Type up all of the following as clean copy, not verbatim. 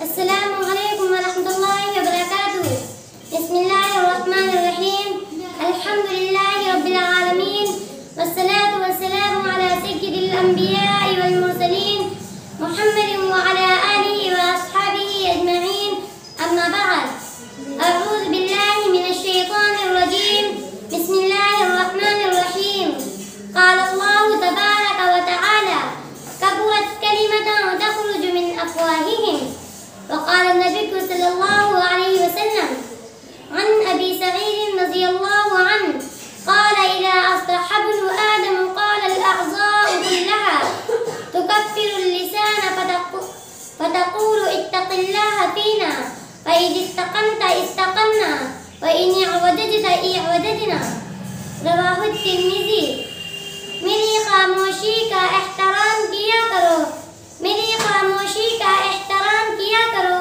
السلام علیکم ورحمۃ اللہ وبرکاتہ۔ بسم اللہ الرحمن الرحیم۔ الحمد للہ رب العالمین، والصلاة والسلام علی سید الانبیاء والمرسلین، محمد وعلی آلہ واصحابہ اجمعین، اما بعد، اعوذ باللہ من الشیطان الرجیم، بسم اللہ الرحمن الرحیم۔ قال اللہ تبارک وتعالی کبرت کلمة تخرج من افواہہم۔ وقال النبي صلى الله عليه وسلم عن أبي سعيد رضي الله عنه قال إذا أصبح ابن آدم قال الأعضاء كلها تكفر اللسان فتقول اتق الله فينا فإذا استقمت استقمنا وإن اعوججت اعوججنا۔ رواہ الترمذی۔ میری خاموشی کا احترام کیا کرو، میری خاموشی کا احترام کیا کرو،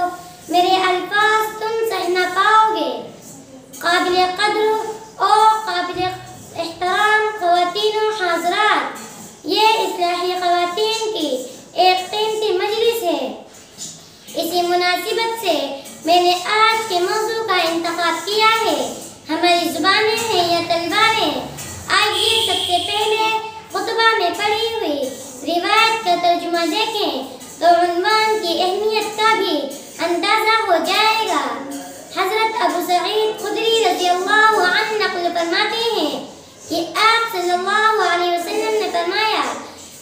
میرے الفاظ تم سہ نہ پاؤ گے۔ قابل قدر اور قابل احترام خواتین و حاضرات، یہ اصلاحی خواتین کی ایک قیمتی مجلس ہے۔ اسی مناسبت سے میں نے آج کے موضوع کا انتخاب کیا ہے، ہماری زبانیں ہیں یا تلواریں۔ آئیے سب سے پہلے خطبہ میں پڑھی ہوئی روایت کا ترجمہ دیکھیں تو عنوان کی اہمیت کا بھی اندازہ ہو جائے گا۔ حضرت ابو سعید خدری رضی اللہ عنہ نقل فرماتے ہیں کہ آپ صلی اللہ علیہ وسلم نے فرمایا،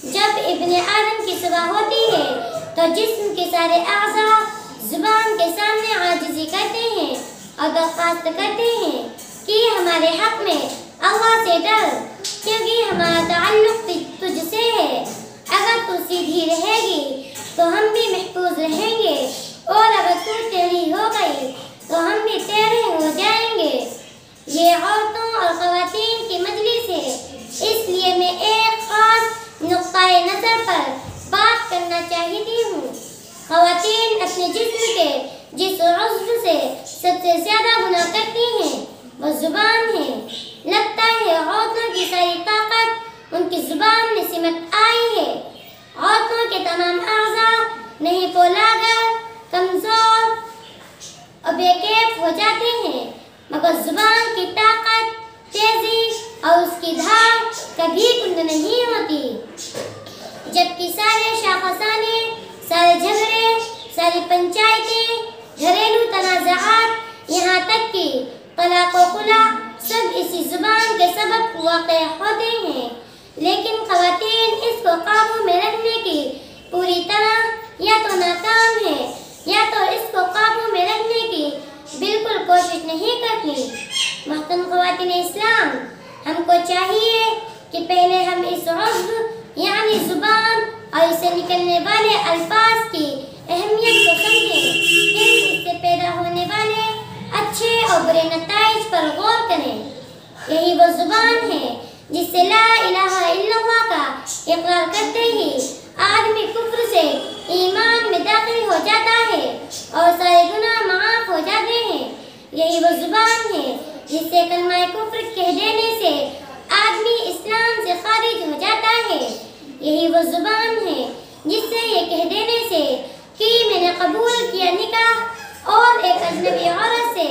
جب ابن آدم کی صبح ہوتی ہے تو جسم کے سارے اعضاء زبان کے سامنے عاجزی کرتے ہیں اور درخواست کرتے ہیں کہ ہمارے حق میں اللہ سے ڈر، کیونکہ ہمارا تعلق تجھ سے ہے۔ اگر تو سیدھی رہے گی تو ہم بھی محفوظ رہیں گے، اور اگر تو ٹیڑھی ہو گئی تو ہم بھی ٹیڑھے ہو جائیں گے۔ یہ عورتوں اور خواتین کی مجلس ہے، اس لیے میں ایک خاص نقطۂ نظر پر بات کرنا چاہتی ہوں۔ خواتین اپنے جسم کے جس عضو سے سب سے زیادہ گناہ کرتی ہیں وہ زبان ہے۔ لگتا ہے عورتوں کی ساری طاقت ان کی زبان میں سمٹ آئی ہے۔ عورتوں کے تمام اعضاء نہیں پولاگر، کمزور اور بے کیف ہو جاتے ہیں، مگر زبان کی طاقت، تیزی اور اس کی دھار کبھی کند نہیں ہوتی۔ جبکہ سارے شاخسانے، سارے جھگڑے، ساری پنچایتیں، گھریلو تنازعات، یہاں تک کہ طلاق و خلا سب اسی زبان کے سبب واقع ہوتے ہیں۔ لیکن خواتین اس کو قابو میں رکھنے کی پوری طرح یا تو ناکام ہے یا تو اس کو قابو میں رکھنے کی بالکل کوشش نہیں کرتی۔ محترم خواتین اسلام، ہم کو چاہیے کہ پہلے ہم اس عضو یعنی زبان اور اسے نکلنے والے الفاظ کی اہمیت کو سمجھیں، پھر اس سے پیدا ہونے والے اچھے اور برے نتائج پر غور کریں۔ یہی وہ زبان ہے جس سے لا الہ الا اللہ کا اقرار کرتے ہی آدمی کفر سے ایمان میں داخل ہو جاتا ہے اور سارے گناہ معاف ہو جاتے ہیں۔ یہی وہ زبان ہے جس سے کلمہ کفر کہہ دینے سے آدمی اسلام سے خارج ہو جاتا ہے۔ یہی وہ زبان ہے جس سے یہ کہہ دینے سے کہ میں نے قبول کیا نکاح اور ایک اجنبی عورت سے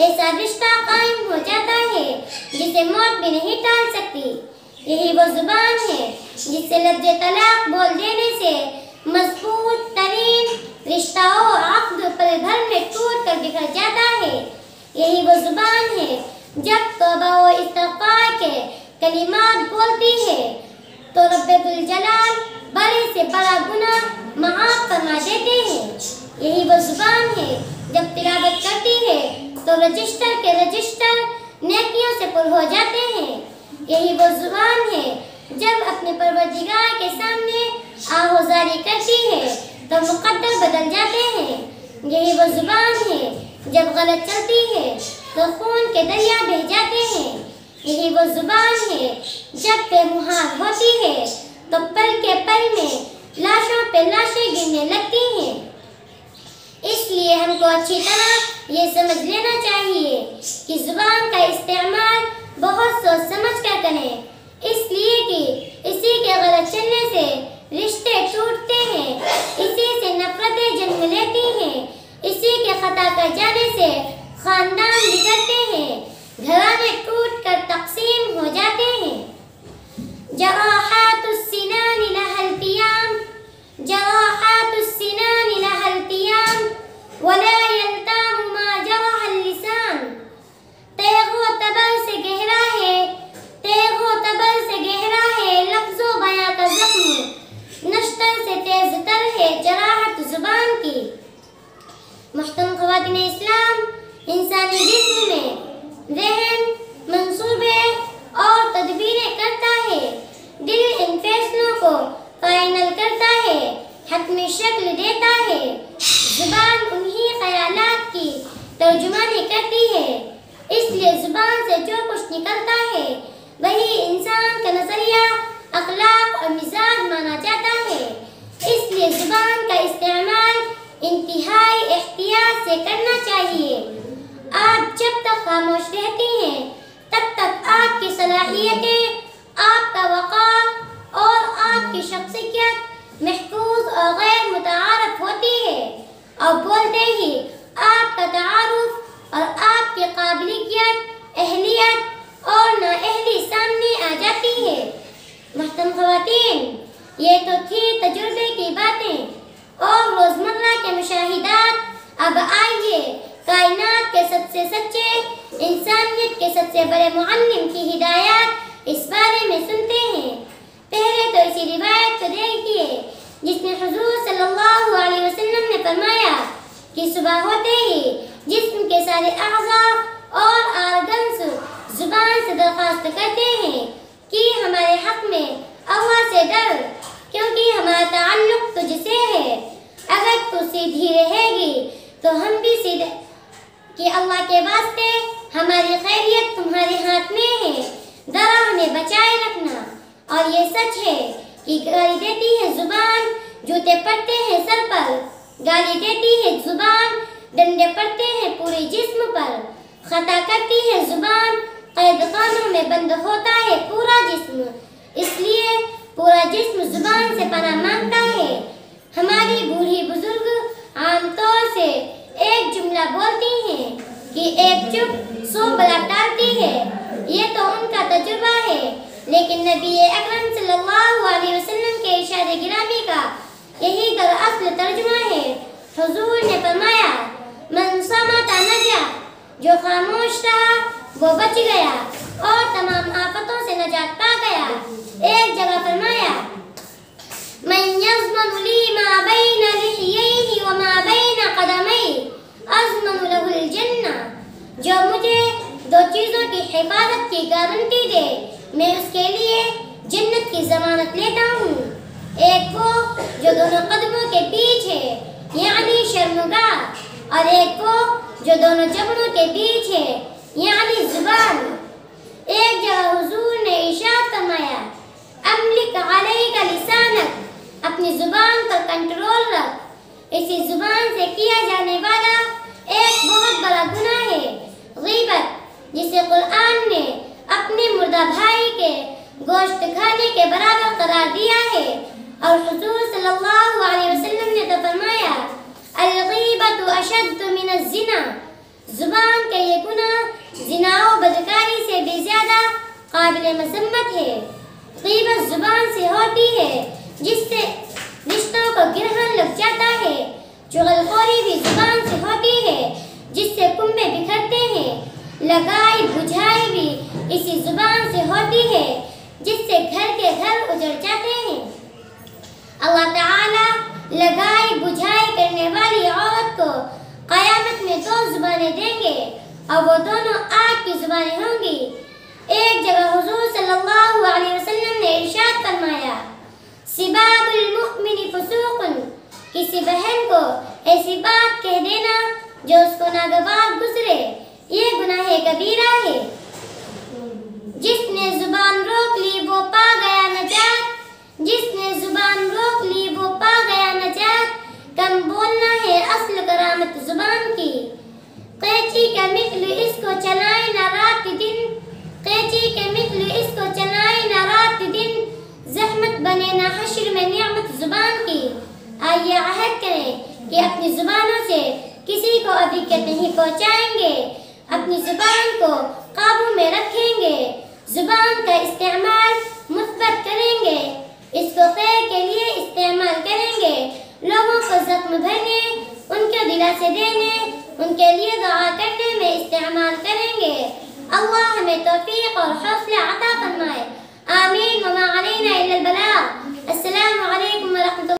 ایسا رشتہ قائم ہو جاتا ہے جسے موت بھی نہیں ٹال سکتی۔ یہی وہ زبان ہے جس سے لفظ طلاق بول دینے سے مضبوط ترین رشتہ اور عقد پل بھر میں ٹوٹ کر بکھر جاتا ہے۔ یہی وہ زبان ہے جب توبہ و استغفار کے کلمات بولتی ہے تو رب الجلال بڑے سے بڑا گناہ معاف فرما دیتے ہیں۔ یہی وہ زبان ہے جب تلاوت کرتی ہے تو رجسٹر کے رجسٹر نیکیوں سے پر ہو جاتے ہیں۔ یہی وہ زبان ہے جب اپنے پروردگار کے سامنے آہوزاری کرتی ہے تو مقدر بدل جاتے ہیں۔ یہی وہ زبان ہے جب غلط چلتی ہے تو خون کے دریا بہہ جاتے ہیں۔ یہی وہ زبان ہے جب بے مہار ہوتی ہے تو پل کے پل میں لاشوں پہ لاشیں گرنے لگتی ہیں۔ اس لیے ہم کو اچھی طرح یہ سمجھ لینا چاہیے کہ زبان کا استعمال بہت سوچ سمجھ کر کریں، اس لیے کہ اسی کے غلط چلنے سے رشتے ٹوٹتے ہیں، اسی سے نفرتیں جنم لیتی ہیں، خاندان بگڑتے ہیں، گھرانے ٹوٹ کر تقسیم ہو جاتے ہیں۔ جراحات السنان لها التیام، جراحات السنان لها التیام ولا یلتام ما جرح اللسان۔ تیغ و تبر سے گہرا ہے، تیغ و تبر سے گہرا ہے لفظ و بیاں کا زخم، نشتر سے تیز تر ہے جراحت زبان کی۔ محترم خواتین اسلام، انسانی جسم میں ذہن منصوبے اور تدبیریں کرتا ہے، دل ان فیصلوں کو فائنل کرتا ہے، حتمی شکل دیتا ہے۔ زبان انہی خیالات کی ترجمانی کرتی ہے، اس لیے زبان سے جو کچھ نکلتا ہے وہی انسان کا نظریہ، اخلاق اور مزاج مانا جاتا ہے۔ اس لیے زبان کا استعمال انتہائی احتیاط سے کرنا چاہیے۔ آپ جب تک خاموش رہتی ہیں تب تک آپ کی صلاحیتیں، آپ کا وقار اور آپ کی شخصیت محفوظ اور غیر متعارف ہوتی ہے، اور بولتے ہی آپ کا تعارف اور آپ کی قابلیت، اہلیت اور نااہلی سامنے آ جاتی ہے۔ محترم خواتین، یہ تو تھی تجربے کی باتیں اور روزمرہ کے مشاہدات۔ اب آئیے کائنات کے سب سے سچے، انسانیت کے سب سے بڑے معلم کی ہدایات اس بارے میں سنتے ہیں۔ پہلے تو اسی روایت کو دیکھیے جس میں حضور صلی اللہ علیہ وسلم نے فرمایا کہ صبح ہوتے ہی جسم کے سارے اعضاء اور آرگنز زبان سے درخواست کرتے ہیں کہ ہمارے حق میں اللہ سے ڈر، کیونکہ ہمارا تعلق تجھ سے ہے۔ اگر تو سیدھی رہے گی تو ہم بھی سیدھے، کہ اللہ کے واسطے ہماری خیریت تمہارے ہاتھ میں ہے، ذرا ہمیں بچائے رکھنا۔ اور یہ سچ ہے کہ گالی دیتی ہے زبان، جوتے پڑتے ہیں سر پر، گالی دیتی ہے زبان، ڈنڈے پڑتے ہیں پورے جسم پر، خطا کرتی ہے زبان، قید خانوں میں بند ہوتا ہے پورا جسم۔ اس لیے پورا جسم زبان سے پناہ مانگتا ہے۔ ہماری بوڑھی بزرگ عام طور سے ایک جملہ بولتی ہیں کہ ایک چپ 100 بلا ٹالتی ہے، یہ تو ان کا تجربہ ہے، لیکن نبی اکرم صلی اللہ علیہ وسلم کے ارشاد گرامی کا یہی دراصل ترجمہ ہے۔ حضور نے فرمایا، من صمت نجا، جو خاموش رہا وہ بچ گیا اور تمام آفتوں سے نجات پا گیا۔ ایک جگہ فرمایا، من یضمن لی ما بین لحییہ وما بین قدمیہ اضمن لہ الجنہ، جو مجھے 2 چیزوں کی حفاظت کی گارنٹی دے میں اس کے لیے جنت کی ضمانت لیتا ہوں۔ ایک وہ جو دونوں قدموں کے بیچ ہے یعنی شرمگاہ، اور ایک وہ جو دونوں جبڑوں کے بیچ ہے یعنی زبان۔ ایک جگہ حضور نے ارشاد فرمایا، املک علیک لسانک، اپنی زبان پر کنٹرول رکھ۔ اسی زبان سے کیا جانے والا ایک بہت بڑا گناہ ہے غیبت، جسے قرآن نے اپنے مردہ بھائی کے گوشت کھانے کے برابر قرار دیا ہے، اور حضور صلی اللہ علیہ وسلم نے تو فرمایا، الغیبۃ اشد من الزنا، زبان کا یہ گناہ زنا و بدکاری سے بھی زیادہ قابل مذمت ہے۔ غیبت زبان سے ہوتی ہے جس سے رشتوں کو گرہن لگ جاتا ہے، چغلخوری بھی زبان سے ہوتی ہے جس سے کنبے بکھرتے ہیں، لگائی بجھائی بھی اسی زبان سے ہوتی ہے جس سے گھر کے گھر اجڑ جاتے ہیں۔ اللہ تعالی لگائی بجھائی کرنے والی عورت کو قیامت میں 2 زبانیں دیں گے، اور وہ دونوں آگ کی زبانیں ہوں گی۔ ایک جگہ حضور صلی اللہ علیہ وسلم نے ارشاد فرمایا، سباب المؤمن فسوق، کسی بہن کو ایسی بات کہہ دینا جو اس کو ناگوار گزرے، یہ گناہ کبیرہ ہے۔ جس نے زبان روک لی وہ پا گیا نجات، جس نے زبان روک لی وہ پا گیا نجات۔ کم بولنا ہے اصل کرامت زبان کی، قینچی کا مثل اس کو چلائے نہ رات دن، قینچی کے مثل اس کو چلائے نہ رات دن، زحمت بنے نہ حشر میں نعمت زبان کی۔ آئیے عہد کریں کہ اپنی زبانوں سے کسی کو اذیت نہیں پہنچائیں گے، اپنی زبان کو قابو میں رکھیں گے، زبان کا استعمال مثبت کریں گے، اس کو خیر کے لیے استعمال کریں گے، لوگوں کو زخم بھرنے، ان کے دلاسے دینے، ان کے لیے دعا کرنے میں استعمال کریں گے۔ اللہ ہمیں توفیق اور حوصلہ عطا فرمائے، آمین۔ وما علینا الا البلاغ۔ السلام علیکم ورحمۃ اللہ۔